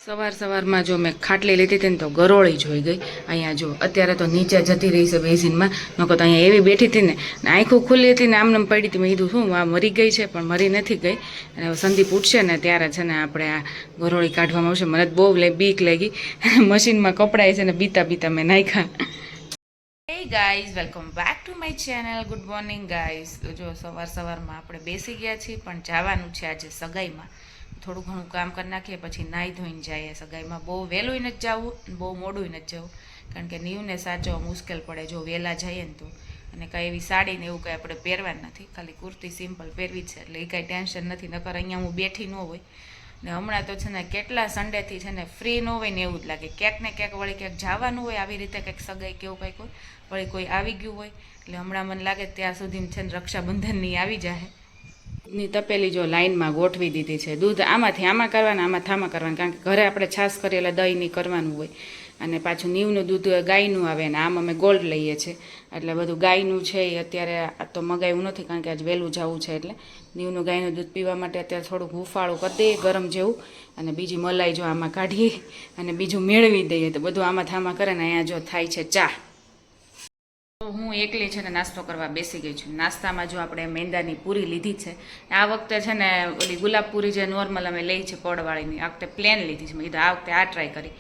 સવારમાં જો મેં ખાટલી લીધી હતી ને તો ગરોળી જોઈ ગઈ અહીંયા જો અત્યારે તો નીચે જતી રહી છે બેઝિનમાં નકો તો અહીંયા એવી બેઠી હતી ને આંખો ખુલ્લી હતી ને આમને પડી હતી મેં કીધું શું આ મરી ગઈ છે પણ મરી નથી ગઈ અને સંદીપ ઉઠશે ને ત્યારે છે ને આપણે આ ગરોળી કાઢવામાં આવશે મને બહુ બીક લાગી મશીનમાં કપડાય છે ને બીતા મેં નાખ્યા. Hey guys welcome back to my channel. Good morning guys. જો સવારમાં આપણે બેસી ગયા છીએ પણ જવાનું છે આજે સગાઈમાં. થોડું ઘણું કામ કરી નાખીએ પછી નાહી ધોઈને જઈએ સગાઈમાં. બહુ વહેલું નથી જવું બહુ મોડું નથી જવું કારણ કે નીવને સાચવવા મુશ્કેલ પડે જો વહેલા જઈએ ને તો. અને કાંઈ એવી સાડી ને એવું કંઈ આપણે પહેરવાનું નથી, ખાલી કુર્તી સિમ્પલ પહેરવી છે એટલે એ કાંઈ ટેન્શન નથી. નકર અહીંયા હું બેઠી ન હોય ને હમણાં તો છે ને કેટલા સન્ડેથી છે ને ફ્રી ન હોય ને એવું જ લાગે. ક્યાંક ને ક્યાંક વળી ક્યાંક જવાનું હોય આવી રીતે કંઈક સગાઈ કેવું કંઈક હોય વળી કોઈ આવી ગયું હોય એટલે હમણાં મને લાગે ત્યાં સુધી છે ને રક્ષાબંધનની આવી જાય ની તપેલી જો લાઈનમાં ગોઠવી દીધી છે. દૂધ આમાંથી આમાં કરવાનું આમાં થામાં કરવાનું કારણ કે ઘરે આપણે છાશ કરીએ એટલે દહીંની કરવાનું હોય અને પાછું નીવનું દૂધ ગાયનું આવે ને આમ અમે ગોલ્ડ લઈએ છીએ એટલે બધું ગાયનું છે એ અત્યારે તો મગાવ્યું નથી કારણ કે આજ વહેલું જવું છે એટલે નીવનું ગાયનું દૂધ પીવા માટે અત્યારે થોડુંક હુંફાળું કરી દઈએ ગરમ જેવું અને બીજી મલાઈ જો આમાં કાઢીએ અને બીજું મેળવી દઈએ તો બધું આમાં થામાં કરે ને અહીંયા જો થાય છે ચા. હું એકલી છે ને નાસ્તો કરવા બેસી ગઈ છું. નાસ્તામાં જો આપણે મેંદાની પૂરી લીધી છે આ વખતે છે ને ઓલી ગુલાબ પૂરી જે નોર્મલ અમે લઈ છે પડવાળીની આ વખતે પ્લેન લીધી છે. મેં કીધું આ વખતે આ ટ્રાય કરી.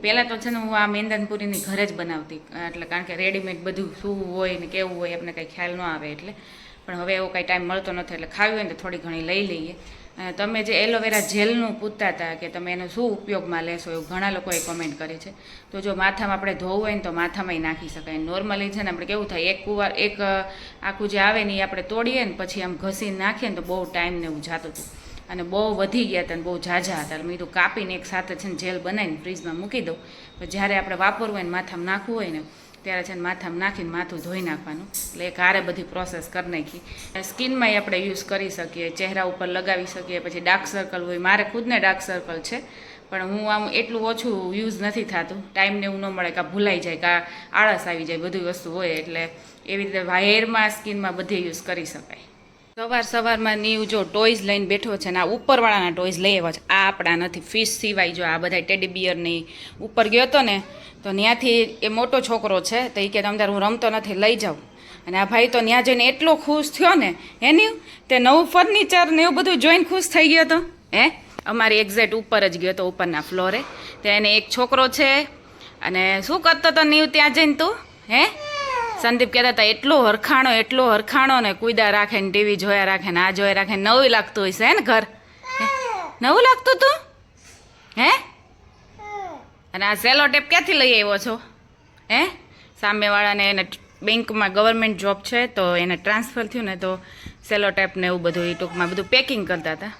પહેલાં તો છે ને હું આ મેંદાની પૂરીની ઘરે જ બનાવતી એટલે કારણ કે રેડીમેડ બધું શું હોય ને કેવું હોય આપણને કંઈ ખ્યાલ ન આવે એટલે પણ હવે એવો કાંઈ ટાઈમ મળતો નથી એટલે ખાવી હોય ને તો થોડી ઘણી લઈ લઈએ. તમે જે એલોવેરા જેલનું પૂછતા હતા કે તમે એનો શું ઉપયોગમાં લેશો એવું ઘણા લોકોએ કમેન્ટ કરી છે. તો જો માથામાં આપણે ધોવું હોય ને તો માથામાંય નાખી શકાય. નોર્મલી છે ને આપણે કેવું થાય એક આખું જે આવે ને એ આપણે તોડીએ ને પછી આમ ઘસીને નાખીએ ને તો બહુ ટાઈમ ને એવું જાતું હતું અને બહુ વધી ગયા હતા ને બહુ ઝાઝા હતા એટલે મેં કીધું કાપીને એક સાથે છે ને જેલ બનાવીને ફ્રીજમાં મૂકી દઉં તો જ્યારે આપણે વાપરવું હોય ને માથામાં નાખવું હોય ને ત્યારે છે ને માથામાં નાખીને માથું ધોઈ નાખવાનું એટલે એક હારે બધી પ્રોસેસ કરી નાખી. સ્કિનમાંય આપણે યુઝ કરી શકીએ, ચહેરા ઉપર લગાવી શકીએ. પછી ડાર્ક સર્કલ હોય, મારે ખુદને ડાર્ક સર્કલ છે પણ હું આમ એટલું ઓછું યુઝ નથી થતું, ટાઈમને એવું ન મળે કાં ભૂલાઈ જાય કાં આળસ આવી જાય બધી વસ્તુ હોય એટલે એવી રીતે હેરમાં સ્કિનમાં બધે યુઝ કરી શકાય. સવારમાં નીવ જો ટોયઝ લઈને બેઠો છે ને આ ઉપરવાળાના ટોયઝ લઈ આવ્યા છે. આ આપણા નથી, ફિશ સિવાય જો આ બધા ટેડી બિયરની ઉપર ગયો હતો ને તો ત્યાંથી એ મોટો છોકરો છે તો એ કે તમતાર હું રમતો નથી લઈ જાઉં અને આ ભાઈ તો ત્યાં જઈને એટલો ખુશ થયો ને એની તે નવું ફર્નિચર ને એવું બધું જોઈને ખુશ થઈ ગયો હતો. અમારી એક્ઝેક્ટ ઉપર જ ગયો હતો ઉપરના ફ્લોરે. ત્યાં એને એક છોકરો છે અને શું કરતો હતો નીવ ત્યાં જઈને તું સંદીપ કહેતા હતા એટલો હરખાણો ને કુદા રાખે ને ટીવી જોયા રાખે ને આ જોયા રાખે નવું લાગતું હોય છે ને ઘર નવું લાગતું તું અને આ સેલો ટેપ ક્યાંથી લઈ આવ્યો છો? સામેવાળાને એને બેંકમાં ગવર્મેન્ટ જોબ છે તો એને ટ્રાન્સફર થયું ને તો સેલો ટેપ ને એવું બધું એ ટૂંકમાં બધું પેકિંગ કરતા હતા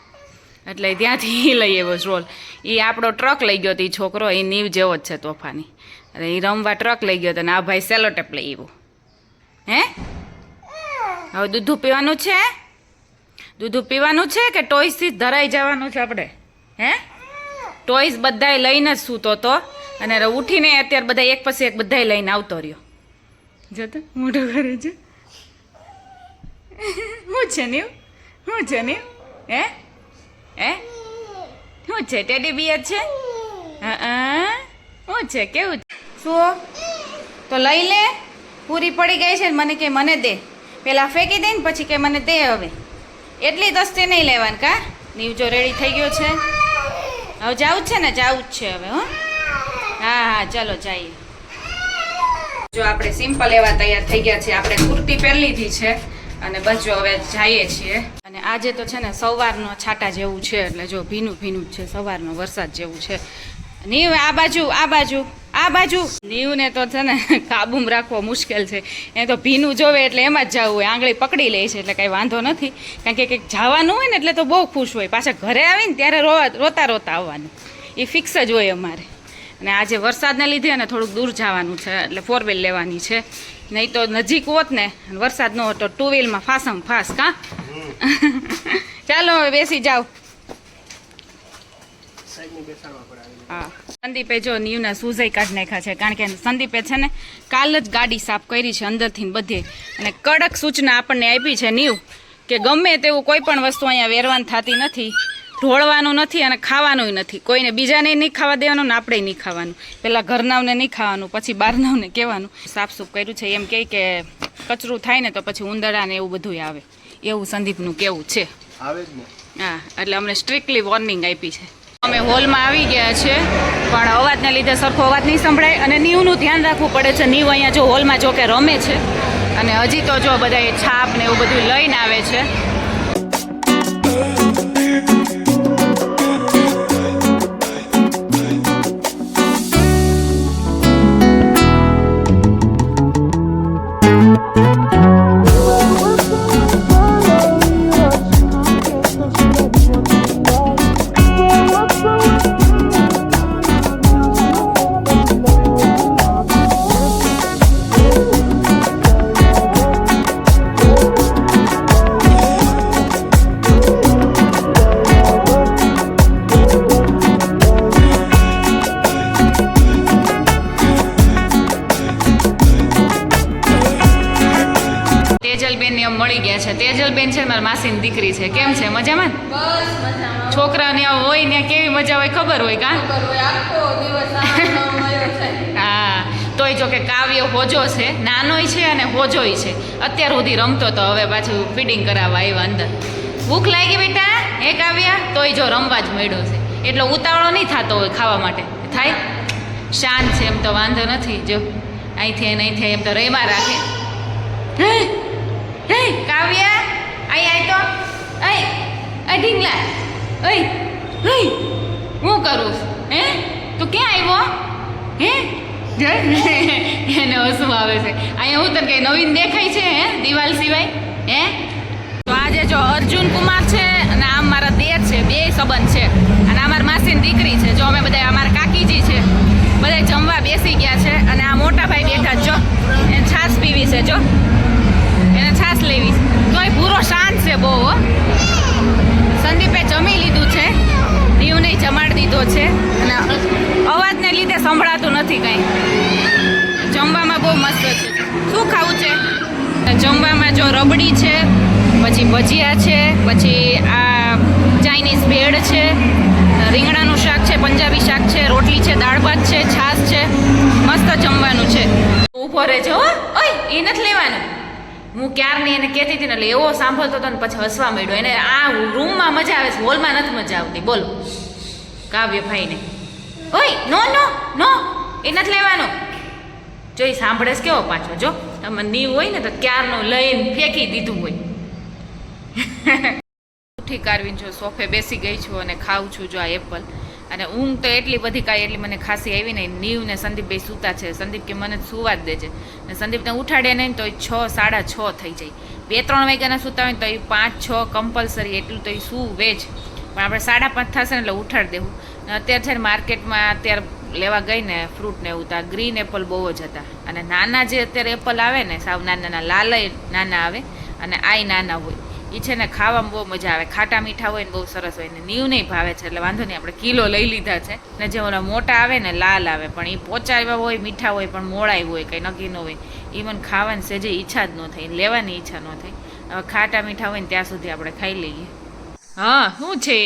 એટલે ત્યાંથી લઈ આવ્યો રોલ. એ આપણો ટ્રક લઈ ગયો હતો એ છોકરો, એ નીવ જેવો જ છે તોફાની અને એ રમવા ટ્રક લઈ ગયો હતો ને આ ભાઈ સેલો ટેપ લઈ આવ્યો. હવે દૂધું પીવાનું છે કે ટોયસથી ધરાઈ જવાનું છે આપણે? ટોયસ બધાય લઈને જ સૂતો હતો અને ઉઠીને અત્યારે બધા એક પછી એક બધાય લઈને આવતો રહ્યો. જતો મોટો કરે છે શું છે નીવ શું છે ટેડી બિયર છે શું છે કેવું શું તો લઈ લે. પૂરી પડી ગઈ છે મને કે મને દે, પેલા ફેંકી દે ને પછી કે મને દે. હવે એટલી દસ્તી નહીં લેવાની કા? નીવ જો રેડી થઈ ગયો છે હવે જાવું જ છે ને જાવું જ છે હવે. હા ચાલો જઈએ. જો આપણે સિમ્પલ એવા તૈયાર થઈ ગયા છીએ. આપણે કુર્તી પહેરી લીધી છે અને બસ જો હવે જઈએ છીએ. અને આજે તો છે ને સવારનો છાંટા જેવું છે એટલે જો ભીનું જ છે, સવારનો વરસાદ જેવું છે. નીવ આ બાજુ નીવને તો છે ને કાબૂમાં રાખવો મુશ્કેલ છે. એ તો ભીનું જોવે એટલે એમાં જ જવું હોય, આંગળી પકડી લે છે એટલે કાંઈ વાંધો નથી કારણ કે કંઈક જવાનું હોય ને એટલે તો બહુ ખુશ હોય. પાછા ઘરે આવીને ત્યારે રોતા આવવાનું એ ફિક્સ જ હોય અમારે. અને આજે વરસાદને લીધે અને થોડુંક દૂર જવાનું છે એટલે 4 વ્હીલ લેવાની છે. નહીં તો નજીક હોત ને વરસાદ ન હોત તો 2 વ્હીલમાં ફાસમ ફાસ કાં. ચાલો હવે બેસી જાઓ. હા સંદીપે જો નીવના સૂઝાઈ કાઢી નાખ્યા છે કારણ કે સંદીપે છે ને કાલ જ ગાડી સાફ કરી છે અંદરથી બધે અને કડક સૂચના આપણને આપી છે નીવ કે ગમે તેવું કોઈ પણ વસ્તુ અહીંયા વેરવાન થતી નથી ઢોળવાનું નથી અને ખાવાનું નથી. કોઈને બીજાને નહીં ખાવા દેવાનું ને આપણે નહીં ખાવાનું. પહેલાં ઘરનાવને નહીં ખાવાનું, પછી બહારનાવને કહેવાનું. સાફસૂફ કર્યું છે એમ કહે કે કચરું થાય ને તો પછી ઉંદરડા ને એવું બધું આવે, એવું સંદીપનું કહેવું છે. હા, એટલે અમને સ્ટ્રિક્ટલી વોર્નિંગ આપી છે. અમે હોલમાં આવી ગયા છે, પણ અવાજને લીધે સરખો અવાજ નહીં સંભળાય અને નીવનું ધ્યાન રાખવું પડે છે. નીવ અહીંયા જો હોલમાં જો કે રમે છે અને હજી તો જો બધા છાપ ને એવું બધું લઈને આવે છે. તેજલબેન ને મળી ગયા છે. તેજલબેન છે મારા માસીની દીકરી છે. કેમ છે? મજામાં? બસ મજામાં. છોકરાને હોય ને કેવી મજા હોય ખબર હોય કા? આખો દિવસ હા, તોય જો કે કાવ્ય હોજો છે, નાનોય છે અને હોજોય છે. અત્યાર સુધી રમતો તો હવે પાછું ફીડિંગ કરાવવા આવ્યા અંદર. ભૂખ લાગી બેટા? હે કાવ્ય? તોય જો રમવા જ મળ્યો છે. એટલો ઉતાવળો નહીં થતો હોય ખાવા માટે. થાય શાંત છે એમ તો વાંધો નથી. જો અહીંથી અહીંથી એમ તો રેમાં રાખે. હે કાવ્ય અહીં આય તો અહીં ઢીંગલા અહીં અહીં હું કરું? હે તું ક્યાં આવ્યો? હે એને હસવું આવે છે. અહીંયા હું તને કઈ નવીન દેખાય છે? હે દિવાલ સિવાય? હે તો આજે જો અર્જુન કુમાર છે અને આમ મારા દેર છે, બે સંબંધ છે અને આ મારા માસીની દીકરી છે. જો અમે બધા અમારા કાકીજી છે, બધા જમવા બેસી ગયા છે અને આ મોટા ભાઈ બેઠા જો એને છાશ પીવી છે. જો એને છાશ લેવી તોય પૂરો શાંત છે બહુ. સંદીપે જમી લીધું છે, દીવને જમાડી દીધો છે અને અવાજને લીધે સંભળાતું નથી કંઈ. જમવામાં બહુ મસ્ત છે. શું ખાવું છે? જમવામાં જો રબડી છે, પછી ભજીયા છે, પછી આ ચાઇનીઝ ભેળ છે, રીંગણાનું શાક છે, પંજાબી શાક છે, રોટલી છે, દાળ ભાત છે, છાશ છે. મસ્ત જમવાનું છે. ઊભો રહેજો. ઓય એ નથી લેવાનું. હું ક્યારની એને કહેતી હતી ને એટલે એવો સાંભળતો હતો ને પછી હસવા માંડ્યો. એને આ રૂમમાં મજા આવે છે, હોલમાં નથી મજા આવતી. બોલો કાવ્યભાઈને. ઓય નો નો નો એ નથી લેવાનું. જો એ સાંભળે છે કેવો પાછો. જો તમે નીવ હોય ને તો ક્યારનું લઈને ફેંકી દીધું હોય. ઉઠી કારવીને જો સોફે બેસી ગઈ છું અને ખાઉં છું જો આ એપલ. અને ઊંઘ તો એટલી બધી કાંઈ એટલી મને ખાસી આવી નહીં. નીવ ને સંદીપ બે સૂતા છે. સંદીપ કે મને સુવા જ દેજે. ને સંદીપને ઉઠાડે નહીં તો 6 સાડા 6 થઈ જાય. 2-3 વાગ્યાના સૂતા હોય તો એ 5-6 કમ્પલસરી એટલું તો એ સૂવે જ. પણ આપણે 5:30 થશે ને એટલે ઉઠાડી દેવું. અત્યારે છે ને માર્કેટમાં અત્યારે લેવા ગઈ ને ફ્રૂટ ને એવું ત્યાં ગ્રીન એપલ બહુ જ હતા. અને નાના જે અત્યારે એપલ આવે ને સાવ નાના નાના લાલય નાના આવે અને આય નાના હોય એ છે ને ખાવામાં બહુ મજા આવે. ખાટા મીઠા હોય ને બહુ સરસ હોય ને નીવ નહીં ભાવે છે એટલે વાંધો નહીં. આપણે કિલો લઈ લીધા છે. ને જે ઓલા મોટા આવે ને લાલ આવે પણ એ પોચાવ્યા હોય, મીઠા હોય પણ મોળાય હોય, કંઈ નક્કી ન હોય. એ મને ખાવાની સેજે ઈચ્છા જ ન થઈ, લેવાની ઈચ્છા ન થઈ. હવે ખાટા મીઠા હોય ને ત્યાં સુધી આપણે ખાઈ લઈએ. હા શું છે?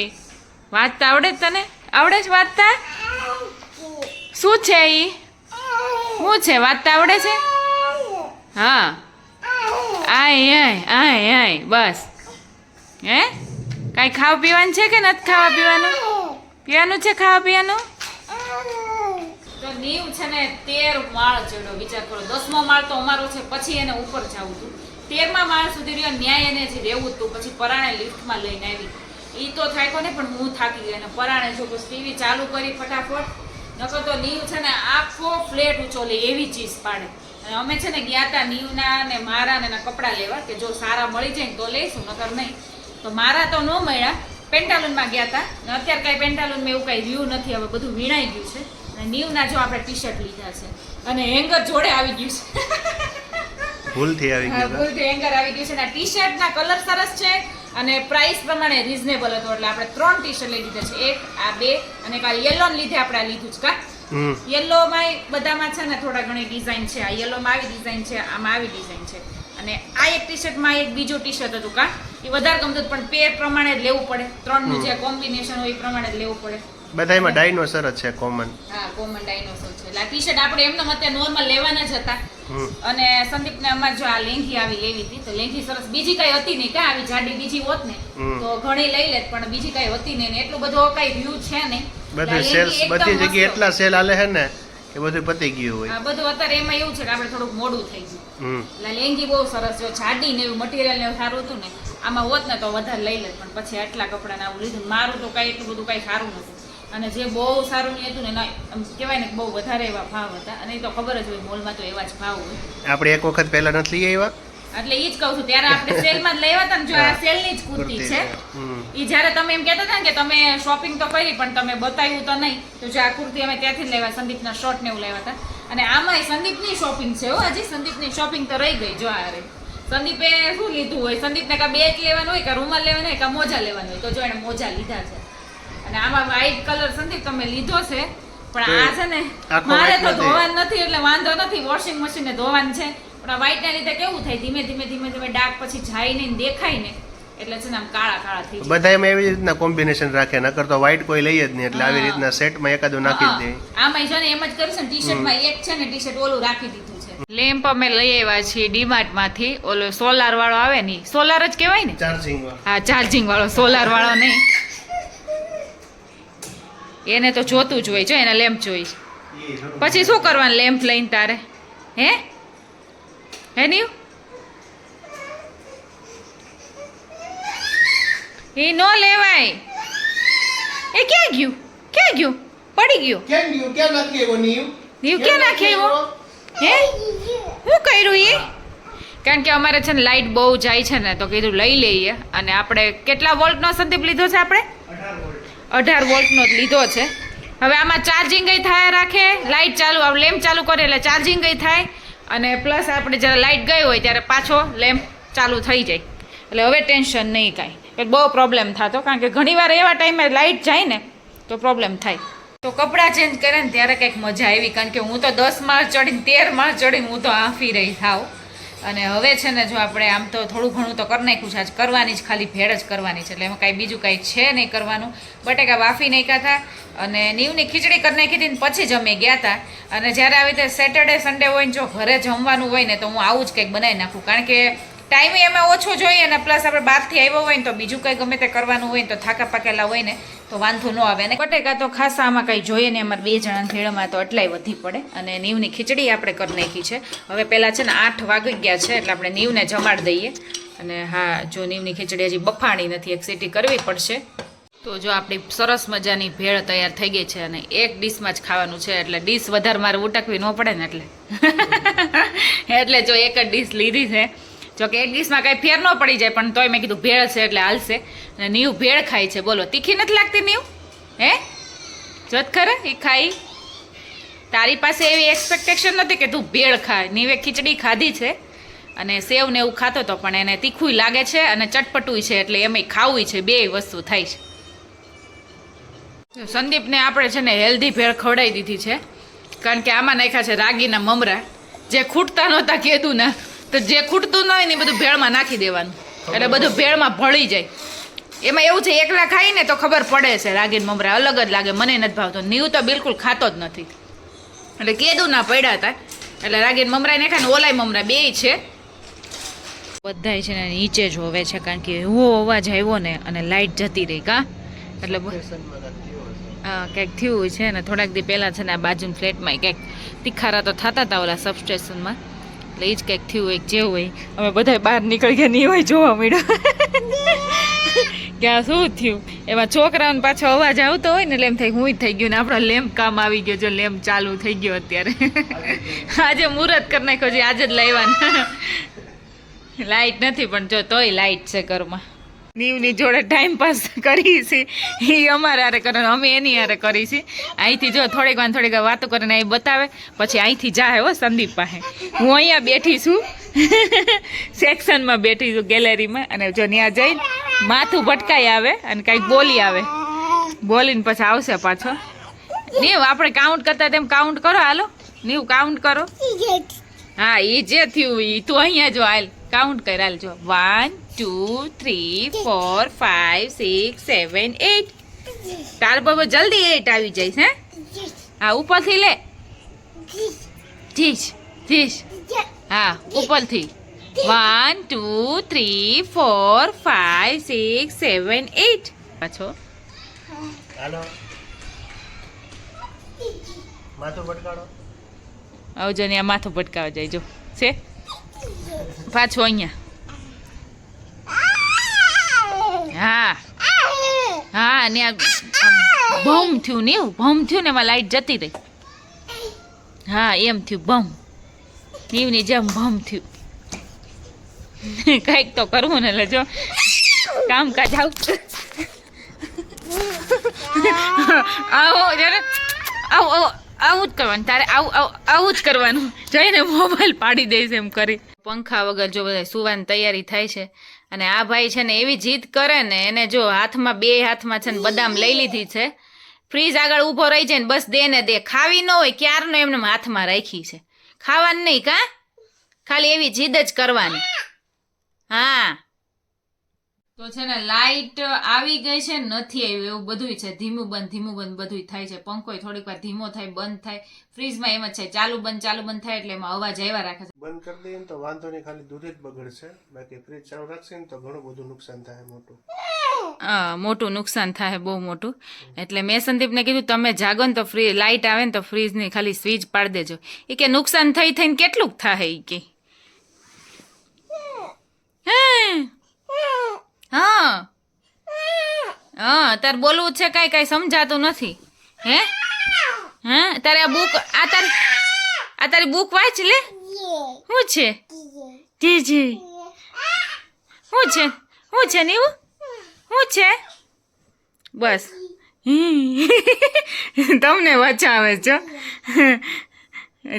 વાંચતા આવડે જ તને? આવડે જ વાંચતા? શું છે એ? શું છે? વાંચતા આવડે છે? હા આય આય આય આય બસ. હે કાંઈ ખાવા પીવાનું છે કે નથી ખાવા પીવાનું? પીવાનું છે ખાવા પીવાનું? તો નીવ છે ને 13 માળ ચડ્યો. વિચાર કરો 10મો માળ તો અમારો છે, પછી એને ઉપર જવું હતું. 13મા માળ સુધી રહ્યો. ન્યાય એને જે રહેવું હતું પછી પરાણે લિફ્ટમાં લઈને આવી. એ તો થાક્યો ને પણ હું થાકી ગઈ. અને પરાણે જો બસ ટીવી ચાલુ કરી ફટાફટ. નકર તો નીવ છે ને આખો ફ્લેટ ઊંચો લે એવી ચીજ પાડે. અને અમે છે ને ગયા હતા નીવના ને મારા ને કપડાં લેવા કે જો સારા મળી જાય ને તો લઈશું, નકર નહીં. તો મારા તો ન મળ્યા. પેન્ટાલૂનમાં ગયા હતા. અત્યારે કાંઈ પેન્ટાલૂનમાં એવું કાંઈ રહ્યું નથી. હવે બધું વીણાઈ ગયું છે. અને નીવના જો આપણે ટી શર્ટ લીધા છે અને હેંગર જોડે આવી ગયું છે. ભૂલથી આવી ગયું. ભૂલથી હેંગર આવી ગયું છે. અને ટી શર્ટના કલર સરસ છે અને પ્રાઇસ પ્રમાણે રીઝનેબલ હતો એટલે આપણે 3 ટી શર્ટ લઈ લીધા છે. એક આ 2 અને એક આ યલો લીધે આપણે આ લીધું છે કા. યલો માં બધામાં છે ને થોડા ઘણી ડિઝાઇન છે. આ યલો માં આવી ડિઝાઇન છે, આમાં આવી ડિઝાઇન છે. અને આ એક ટી શર્ટમાં એક બીજું ટી શર્ટ હતું કા એ વધારે ગમતું હતું, પણ પેર પ્રમાણે જ લેવું પડે, ત્રણનું જે કોમ્બિનેશન હોય એ પ્રમાણે જ લેવું પડે. બધાયમાં ડાયનોસર જ છે કોમન. હા, કોમન ડાયનોસોર છે. એટલે આ ટી-શર્ટ આપણે એમને અત્યારે નોર્મલ લેવાના જ હતા. હમ. અને સંદીપને અમારે જો આ લેંઘી આવી લેવી હતી, તો લેંઘી સરસ બીજી કઈ હતી નહીં, કાં આવી જાડી બીજી હોત ને હમ. તો ઘણી લઈ લેત, પણ બીજી કઈ હતી નહીં ને એટલું બધું કઈ વ્યૂ છે નહીં. બધું સેલ્સ બધી જગ્યાએ એટલા સેલ આલે છે ને કે બધું પતી ગયું હોય. આ બધું અત્યારે એમાં એવું છે કે આપણે થોડુંક મોડું થઈ ગયું. હમ. એટલે લેંઘી બહુ સરસ છે, જાડી ને એવું મટીરિયલ ને એવું સારું હતું ને, આમાં હોત ને તો વધારે લઈ લેત, પણ પછી આટલા કપડાને આવું લીધું. મારું તો કઈ એટલું બધું કઈ સારું નતું, અને જે બહુ સારું નહીં હતું ને આમ કહેવાય ને બહુ વધારે એવા ભાવ હતા, અને એ તો ખબર જ હોય મોલમાં તો એવા જ ભાવ હોય. આપણે એક વખત પહેલા નથી લઈ આવ્યા. એટલે ઈ જ કહું છું, ત્યારે આપણે સેલમાં જ લેવા હતા ને, જો આ સેલની જ કુર્તી છે. હમ. ઈ જ્યારે તમે એમ કહેતા હતા ને કે તમે શોપિંગ તો કરી પણ તમે બતાવ્યું તો નહીં, તો જો આ કુર્તી અમે ત્યાંથી જ લેવા, સંદીપના શર્ટ ને એવું લેવા હતા. અને આમાંય સંદીપની શોપિંગ છે હો, હજી સંદીપની શોપિંગ તો રહી ગઈ. જો આ રે સંદીપે શું લીધું હોય, સંદીપને કાં બેગ લેવાનું હોય, કાં રૂમાલ લેવાનું હોય, કાં મોજા લેવાનું હોય, તો જો એને મોજા લીધા છે. અને આમાં વ્હાઈટ કલર સંદીપ તમે લીધો છે, પણ આ છે ને આખો મારે white તો નથી. ધોવાનું નથી એટલે વાંધો નથી, વોશિંગ મશીને ધોવાનું છે. પણ આ વ્હાઈટ ના લીધે કેવું થાય, ધીમે ધીમે ડાર્ક પછી જાય નહીં ને દેખાય ને, એટલે છે ને આમ કાળા કાળા થઈ જાય. બધાયમાં એવી રીતના કોમ્બિનેશન રાખે, નકર તો વ્હાઈટ કોઈ લઈ જ નહીં, એટલે આવી હા. રીતના સેટમાં એકાદું નાખી જ દે. આમાં જો ને એમ જ કરીશું ને, ટી-શર્ટમાં એક છે ને ટી-શર્ટ ઓલું રાખી દીધું છે. લેમ્પ અમે લઈ આવ્યા છીએ ડીમાર્ટ માંથી, ઓલો સોલાર વાળો આવે ને, સોલાર જ કહેવાય ને. ચાર્જિંગ હા, ચાર્જિંગ વાળો, સોલાર વાળો નહીં. એને તો જોતું જ હોય, જો એને લેમ્પ જોઈ. પછી શું કરવાનું લેમ્પ લઈને તારે? હે નીવ? એ નો લેવાય. એ ક્યાં ગયું? ક્યાં ગયું? પડી ગયું. ક્યાં નાખી આવ્યો નીવ? નીવ ક્યાં નાખી આવ્યો? હે? શું કર્યું એ? કારણ કે અમારે છે ને લાઈટ બહુ જાય છે ને, તો કીધું લઈ લઈએ. અને આપણે કેટલા વોલ્ટનો સંદીપ લીધો છે આપણે? 18 વોલ્ટનો જ લીધો છે. હવે આમાં ચાર્જિંગ થાય રાખે, લાઇટ ચાલુ, લેમ્પ ચાલુ કરે એટલે ચાર્જિંગ થાય, અને પ્લસ આપણે જ્યારે લાઇટ ગઈ હોય ત્યારે પાછો લેમ્પ ચાલુ થઈ જાય. એટલે હવે ટેન્શન નહીં કાંઈ, એટલે બહુ પ્રોબ્લેમ થતો, કારણ કે ઘણીવાર એવા ટાઈમે લાઇટ જાય ને તો પ્રોબ્લેમ થાય. તો કપડાં ચેન્જ કરે ને ત્યારે કંઈક મજા આવી, કારણ કે હું તો 10 માળ ચડીને 13 માળ ચડીને હું તો આંફી રહી થાવ. અને હવે છે ને જો આપણે આમ તો થોડું ઘણું તો કરી નાખ્યું છે, આજ કરવાની જ ખાલી ભેળ જ કરવાની છે, એટલે એમાં કાંઈ બીજું કાંઈ છે નહીં કરવાનું. બટેકા બાફી નાખ્યા હતા અને નીવની ખીચડી કરી નાખી હતી ને પછી જ અમે ગયા હતા. અને જ્યારે આવી રીતે સેટરડે સન્ડે હોય ને જો ઘરે જમવાનું હોય ને તો હું આવું જ કંઈક બનાવી નાખું, કારણ કે ટાઈમે એમાં ઓછો જોઈએ, અને પ્લસ આપણે બહારથી આવ્યો હોય ને તો બીજું કંઈ ગમે તે કરવાનું હોય ને તો થાકા પાકેલા હોય ને તો વાંધો ન આવે. અને બટેકા તો ખાસા આમાં કંઈ જોઈએ ને, અમારે 2 જણા ભેળમાં તો એટલાય વધી પડે. અને નીવની ખીચડી આપણે કરી નાખી છે. હવે પહેલાં છે ને 8 વાગી ગયા છે, એટલે આપણે નીવને જમાડી દઈએ. અને હા, જો નીવની ખીચડી હજી બફાણી નથી, એક સીટી કરવી પડશે. તો જો આપણી સરસ મજાની ભેળ તૈયાર થઈ ગઈ છે, અને એક ડીશમાં જ ખાવાનું છે, એટલે ડીશ વધારે મારે ઉટકવી ન પડે ને એટલે જો એક જ ડીશ લીધી છે. જો કે એક ડીશમાં કાંઈ ફેર ન પડી જાય, પણ તોય મેં કીધું ભેળ છે એટલે હાલશે. અને નીવ ભેળ ખાય છે, બોલો તીખી નથી લાગતી નીવ? હે જોત ખરે એ ખાઈ? તારી પાસે એવી એક્સપેક્ટેશન નથી કે તું ભેળ ખાય. નીવે ખીચડી ખાધી છે અને સેવ ને એવું ખાતો હતો, પણ એને તીખું લાગે છે અને ચટપટું છે, એટલે એમાંય ખાવું છે, બે વસ્તુ થાય છે. સંદીપને આપણે છે ને હેલ્ધી ભેળ ખવડાવી દીધી છે, કારણ કે આમાં નાખ્યા છે રાગીના મમરા, જે ખૂટતા નહોતા કીધું ને, તો જે ખૂટતું ન હોય ને એ બધું ભેળમાં નાખી દેવાનું, એટલે બધું ભેળમાં ભળી જાય. એમાં એવું છે એકલા ખાઈ ને તો ખબર પડે છે, રાગીના મમરા અલગ જ લાગે, મને નથી ભાવતો. નીવ તો બિલકુલ ખાતો જ નથી, એટલે કીધું ના પડ્યા હતા, એટલે રાગીના મમરા નાખ્યા ને ઓલાય મમરા બેય છે. બધાય છે ને નીચે જ હોવે છે, કારણ કે એવો અવાજ આવ્યો ને અને લાઇટ જતી રહી કા, એટલે હા કંઈક થયું છે ને. થોડાક દી પહેલાં છે ને આ બાજુના ફ્લેટમાં કંઈક તિખારા તો થતા હતા ઓલા સબસ્ટેશનમાં, એટલે એ જ કંઈક થયું હોય જેવું હોય. અમે બધા બહાર નીકળી ગયા નહીં હોય જોવા મળ્યો કે આ શું થયું. એમાં છોકરાઓને પાછો અવાજ આવતો હોય ને એટલે એમ થાય હું જ થઈ ગયું ને આપણો લેમ્પ કામ આવી ગયો. જો લેમ્પ ચાલુ થઈ ગયો અત્યારે આજે મુહૂર્ત કરી નાખ્યો છે, આજે જ લાવવાના. લાઇટ નથી પણ જો તોય લાઇટ છે ઘરમાં. નીવની જોડે ટાઈમ પાસ કરી છે એ અમારે હારે કરે, અમે એની હારે કરી છે. અહીંથી જો થોડીક વાર વાતો કરીને અહીં બતાવે, પછી અહીંથી જાય હો સંદીપ પાસે. હું અહીંયા બેઠી છું સેક્શનમાં બેઠી છું ગેલેરીમાં, અને જો ત્યાં જઈને માથું ભટકાઈ આવે અને કંઈક બોલી આવે, બોલીને પછી આવશે પાછો. નીવ આપણે કાઉન્ટ કરતા તેમ કાઉન્ટ કરો, હાલો નીવ કાઉન્ટ કરો. હા એ જે થયું એ તું અહીંયા જો હાલ કાઉન્ટ કર હાલ જો 1 2 3 4 5 6 7 8 તાર બાબા જલ્દી 8 આવી જઈશ હે હા ઉપરથી લે ધીશ હા ઉપરથી 1 2 3 4 5 6 7 8 પાછો હાલો માથું પટકાડો આવજો ને આ માથું પટકાવા જાય જો છે પાછું અહીંયા હા હા ને ભમ થયું ને એવું ભમ થયું ને એમાં લાઈટ જતી રહી હા એમ થયું ભમ નીવની જેમ ભમ થયું કંઈક તો કરવું ને એટલે જો કામકાજ આવો જયારે આવું જ કરવાનું તારે આવું જ કરવાનું જઈને મોબાઈલ પાડી દઈશ એમ કરી પંખા વગર જો બધા સુવાની તૈયારી થાય છે અને આ ભાઈ છે ને એવી જીદ કરે ને એને જો હાથમાં બે હાથમાં છે ને બદામ લઈ લીધી છે ફ્રીજ આગળ ઊભો રહી જાય ને બસ દે ને દે ખાવી ન હોય ક્યારનો એમને હાથમાં રાખી છે ખાવાનું નહીં કા ખાલી એવી જીદ જ કરવાની હા તો છે ને લાઈટ આવી ગઈ છે નથી આવી એવું બધું છે ધીમું બંધ બધું થાય છે પંખોય થોડીક વાર ધીમો થાય બંધ થાય ફ્રીજમાં એમ જ છે ચાલુ બંધ થાય એટલે એમાં અવાજ આવ્યા રાખે છે બંધ કરી દઈએ ને તો વાંધો નહીં, ખાલી દૂધ જ બગડશે, બાકી ફ્રીજ ચાલુ રાખશે ને તો ઘણું બધું નુકસાન થાય મોટું. મોટું નુકસાન થાય બહુ મોટું. એટલે મેં સંદીપને કીધું તમે જાગો ને તો લાઇટ આવે ને તો ફ્રીજની ખાલી સ્વિચ પાડી દેજો. એ કે નુકસાન થઈને કેટલુંક થાય એ કે હા તાર બોલવું છે કાંઈ સમજાતું નથી હે હા તારે આ બુક તારી બુક વાંચ લે. શું છે જી શું છે ને એવું શું છે બસ તમને વચાવે છો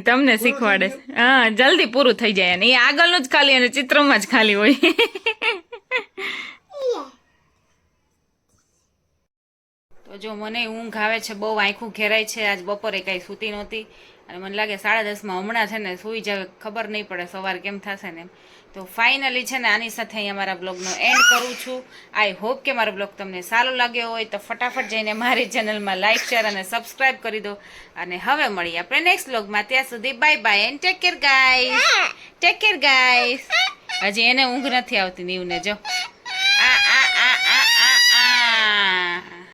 તમને શીખવાડે હા જલ્દી પૂરું થઈ જાય ને એ આગળનું જ ખાલી અને ચિત્રમાં જ ખાલી હોય. તો જો મને ઊંઘ આવે છે બહુ, આંખું ઘેરાય છે. આજ બપોરે કાંઈ સૂતી નહોતી અને મને લાગે 10:30 હમણાં છે ને સૂઈ જાવ, ખબર નહીં પડે સવાર કેમ થશે ને એમ. તો ફાઇનલી છે ને આની સાથે અહીંયા મારા બ્લોગનો એન્ડ કરું છું. આઈ હોપ કે મારો બ્લોગ તમને સારો લાગ્યો હોય તો ફટાફટ જઈને મારી ચેનલમાં લાઇક શેર અને સબસ્ક્રાઈબ કરી દો. અને હવે મળીએ આપણે નેક્સ્ટ બ્લોગમાં. ત્યાં સુધી bye bye and take care guys. હજી એને ઊંઘ નથી આવતી નીવને જો.